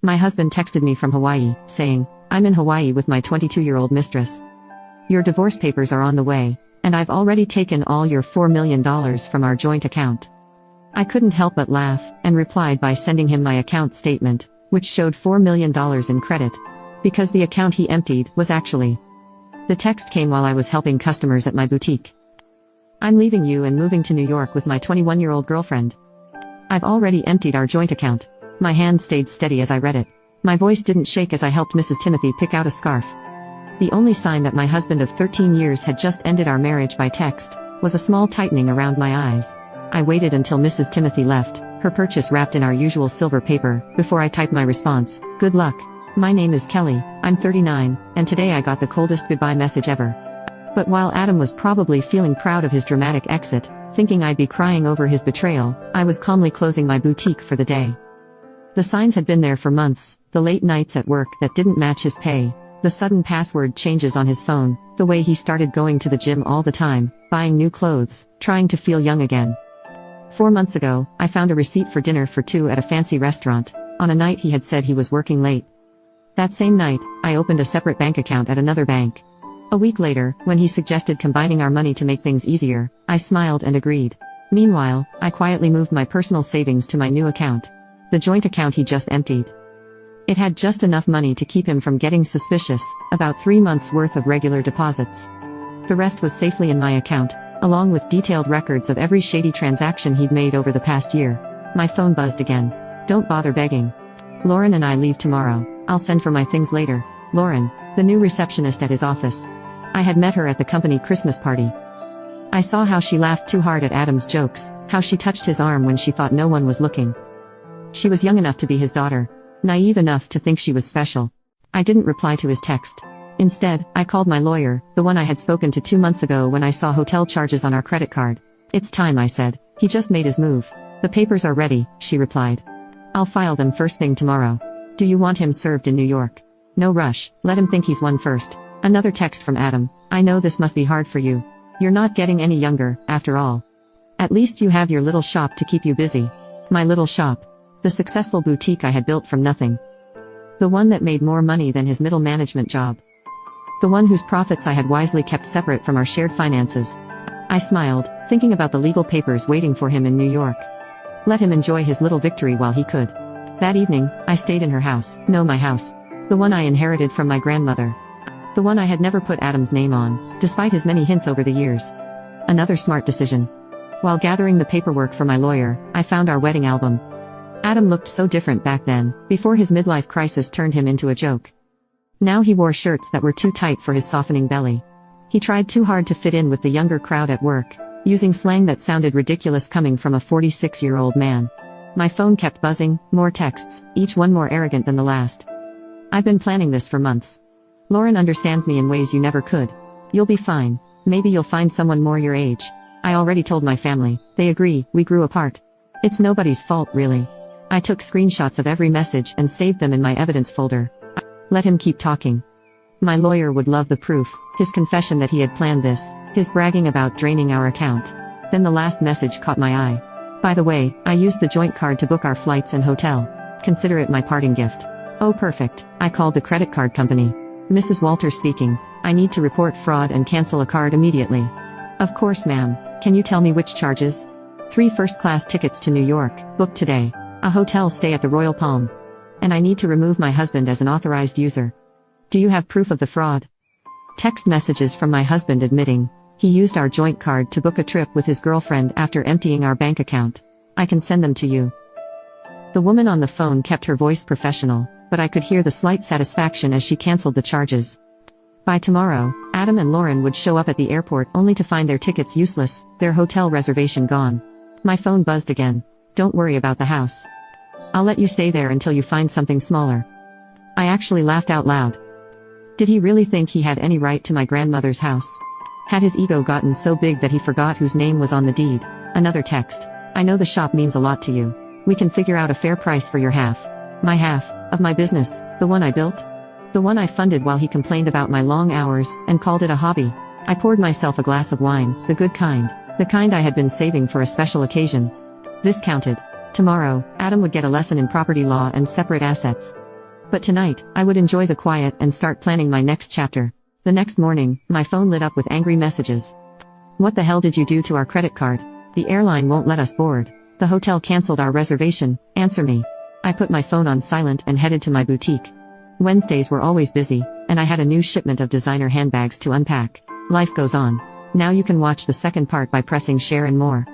My husband texted me from Hawaii, saying, "I'm in Hawaii with my 22-year-old mistress. Your divorce papers are on the way, and I've already taken all your $4 million from our joint account." I couldn't help but laugh, and replied by sending him my account statement, which showed $4 million in credit, because the account he emptied was actually. The text came while I was helping customers at my boutique. "I'm leaving you and moving to New York with my 21-year-old girlfriend. I've already emptied our joint account." My hand stayed steady as I read it. My voice didn't shake as I helped Mrs. Timothy pick out a scarf. The only sign that my husband of 13 years had just ended our marriage by text was a small tightening around my eyes. I waited until Mrs. Timothy left, her purchase wrapped in our usual silver paper, before I typed my response, "Good luck. My name is Kelly, I'm 39, and today I got the coldest goodbye message ever." But while Adam was probably feeling proud of his dramatic exit, thinking I'd be crying over his betrayal, I was calmly closing my boutique for the day. The signs had been there for months, the late nights at work that didn't match his pay, the sudden password changes on his phone, the way he started going to the gym all the time, buying new clothes, trying to feel young again. 4 months ago, I found a receipt for dinner for two at a fancy restaurant, on a night he had said he was working late. That same night, I opened a separate bank account at another bank. A week later, when he suggested combining our money to make things easier, I smiled and agreed. Meanwhile, I quietly moved my personal savings to my new account, the joint account he just emptied. It had just enough money to keep him from getting suspicious, about 3 months' worth of regular deposits. The rest was safely in my account, along with detailed records of every shady transaction he'd made over the past year. My phone buzzed again. "Don't bother begging. Lauren and I leave tomorrow. I'll send for my things later." Lauren, the new receptionist at his office. I had met her at the company Christmas party. I saw how she laughed too hard at Adam's jokes, how she touched his arm when she thought no one was looking. She was young enough to be his daughter, naive enough to think she was special. I didn't reply to his text. Instead, I called my lawyer, the one I had spoken to 2 months ago when I saw hotel charges on our credit card. "It's time," I said. "He just made his move." "The papers are ready," she replied. "I'll file them first thing tomorrow." "Do you want him served in New York?" "No rush, let him think he's won first." Another text from Adam. "I know this must be hard for you. You're not getting any younger, after all. At least you have your little shop to keep you busy." My little shop. The successful boutique I had built from nothing. The one that made more money than his middle management job. The one whose profits I had wisely kept separate from our shared finances. I smiled, thinking about the legal papers waiting for him in New York. Let him enjoy his little victory while he could. That evening, I stayed in her house. No, my house. The one I inherited from my grandmother. The one I had never put Adam's name on, despite his many hints over the years. Another smart decision. While gathering the paperwork for my lawyer, I found our wedding album. Adam looked so different back then, before his midlife crisis turned him into a joke. Now he wore shirts that were too tight for his softening belly. He tried too hard to fit in with the younger crowd at work, using slang that sounded ridiculous coming from a 46-year-old man. My phone kept buzzing, more texts, each one more arrogant than the last. "I've been planning this for months. Lauren understands me in ways you never could. You'll be fine. Maybe you'll find someone more your age. I already told my family. They agree, we grew apart. It's nobody's fault, really." I took screenshots of every message and saved them in my evidence folder. Let him keep talking. My lawyer would love the proof, his confession that he had planned this, his bragging about draining our account. Then the last message caught my eye. "By the way, I used the joint card to book our flights and hotel. Consider it my parting gift." "Oh, perfect." I called the credit card company. "Mrs. Walters speaking. I need to report fraud and cancel a card immediately." "Of course, ma'am. Can you tell me which charges?" 3 first-class tickets to New York, booked today. A hotel stay at the Royal Palm. And I need to remove my husband as an authorized user. "Do you have proof of the fraud?" Text messages from my husband admitting he used our joint card to book a trip with his girlfriend after emptying our bank account. "I can send them to you." The woman on the phone kept her voice professional, but I could hear the slight satisfaction as she canceled the charges. By tomorrow, Adam and Lauren would show up at the airport only to find their tickets useless, their hotel reservation gone. My phone buzzed again. "Don't worry about the house. I'll let you stay there until you find something smaller." I actually laughed out loud. Did he really think he had any right to my grandmother's house? Had his ego gotten so big that he forgot whose name was on the deed? Another text. "I know the shop means a lot to you. We can figure out a fair price for your half." My half of my business, the one I built? The one I funded while he complained about my long hours and called it a hobby. I poured myself a glass of wine, the good kind, the kind I had been saving for a special occasion. This counted. Tomorrow, Adam would get a lesson in property law and separate assets. But tonight, I would enjoy the quiet and start planning my next chapter. The next morning, my phone lit up with angry messages. What the hell did you do to our credit card? The airline won't let us board. The hotel canceled our reservation. Answer me. I put my phone on silent and headed to my boutique. Wednesdays were always busy, and I had a new shipment of designer handbags to unpack. Life goes on. Now you can watch the second part by pressing share and more.